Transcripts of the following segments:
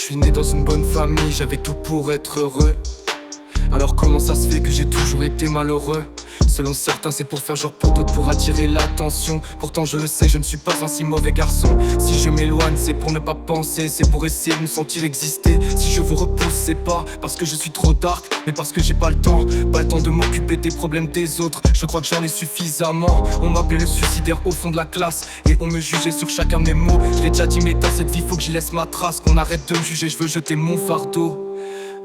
suis né dans une bonne famille, j'avais tout pour être heureux. Alors comment ça se fait que j'ai toujours été malheureux? Selon certains c'est pour faire genre, pour d'autres pour attirer l'attention. Pourtant je le sais, je ne suis pas un si mauvais garçon. Si je m'éloigne c'est pour ne pas penser, c'est pour essayer de me sentir exister. Si je vous repousse c'est pas parce que je suis trop dark, mais parce que j'ai pas le temps. Pas le temps de m'occuper des problèmes des autres. Je crois que j'en ai suffisamment. On m'appelait le suicidaire au fond de la classe, et on me jugeait sur chacun de mes mots. Je l'ai déjà dit mais dans cette vie faut que j'y laisse ma trace. Qu'on arrête de me juger, je veux jeter mon fardeau.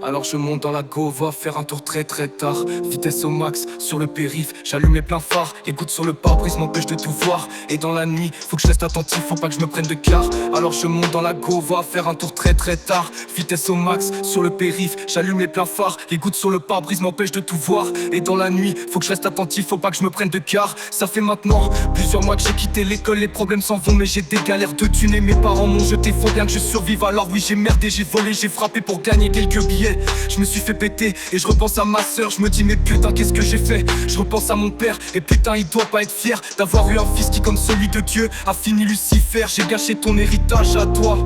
Alors je monte dans la go, va faire un tour très tard. Vitesse au max, sur le périph', j'allume les pleins phares. Les gouttes sur le pare-brise m'empêchent de tout voir. Et dans la nuit, faut que je reste attentif, faut pas que je me prenne de quart. Alors je monte dans la go, va faire un tour très tard. Vitesse au max, sur le périph', j'allume les pleins phares. Les gouttes sur le pare-brise m'empêchent de tout voir. Et dans la nuit, faut que je reste attentif, faut pas que je me prenne de quart. Ça fait maintenant plusieurs mois que j'ai quitté l'école, les problèmes s'en vont mais j'ai des galères de thunes. Et mes parents m'ont jeté, faut bien que je survive. Alors oui j'ai merdé, j'ai volé, j'ai frappé pour gagner quelques billets. Je me suis fait péter et je repense à ma soeur. Je me dis mais putain qu'est-ce que j'ai fait? Je repense à mon père et putain il doit pas être fier d'avoir eu un fils qui comme celui de Dieu a fini Lucifer. J'ai gâché ton héritage à toi,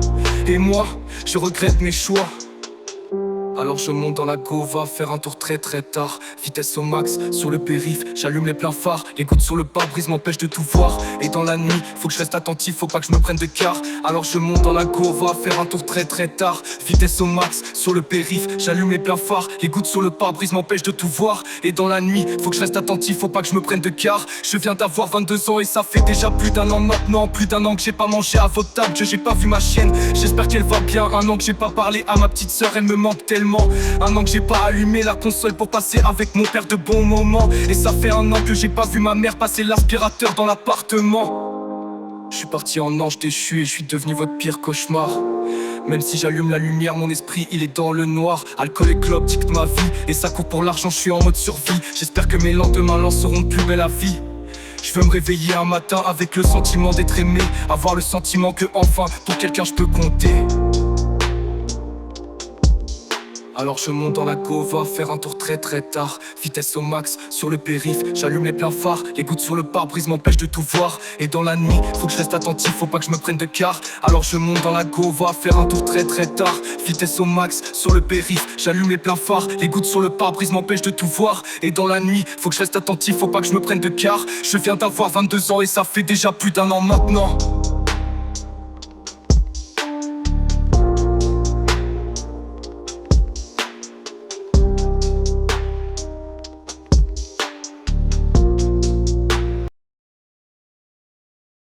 et moi je regrette mes choix. Alors je monte dans la go, va faire un tour très tard. Vitesse au max, sur le périph', j'allume les pleins phares. Les gouttes sur le pare-brise m'empêchent de tout voir. Et dans la nuit, faut que je reste attentif, faut pas que je me prenne de quart. Alors je monte dans la go, va faire un tour très tard. Vitesse au max, sur le périph', j'allume les pleins phares. Les gouttes sur le pare-brise m'empêchent de tout voir. Et dans la nuit, faut que je reste attentif, faut pas que je me prenne de quart. Je viens d'avoir 22 ans et ça fait déjà plus d'un an maintenant. Plus d'un an que j'ai pas mangé à votre table, que j'ai pas vu ma chienne. J'espère qu'elle va bien, un an que j'ai pas parlé à ma petite sœur, elle me manque tellement. Un an que j'ai pas allumé la console pour passer avec mon père de bons moments. Et ça fait un an que j'ai pas vu ma mère passer l'aspirateur dans l'appartement. Je suis parti en ange déchu et je suis devenu votre pire cauchemar. Même si j'allume la lumière, mon esprit il est dans le noir. Alcool et clope dictent ma vie, et ça court pour l'argent, je suis en mode survie. J'espère que mes lendemains lanceront de plus belle la vie. Je veux me réveiller un matin avec le sentiment d'être aimé, avoir le sentiment que enfin pour quelqu'un je peux compter. Alors je monte dans la go, va faire un tour très tard. Vitesse au max, sur le périph', j'allume les pleins phares. Les gouttes sur le pare-brise m'empêchent de tout voir. Et dans la nuit, faut que je reste attentif, faut pas que je me prenne de quart. Alors je monte dans la go, va faire un tour très tard. Vitesse au max, sur le périph', j'allume les pleins phares. Les gouttes sur le pare-brise m'empêchent de tout voir. Et dans la nuit, faut que je reste attentif, faut pas que je me prenne de quart. Je viens d'avoir 22 ans et ça fait déjà plus d'un an maintenant.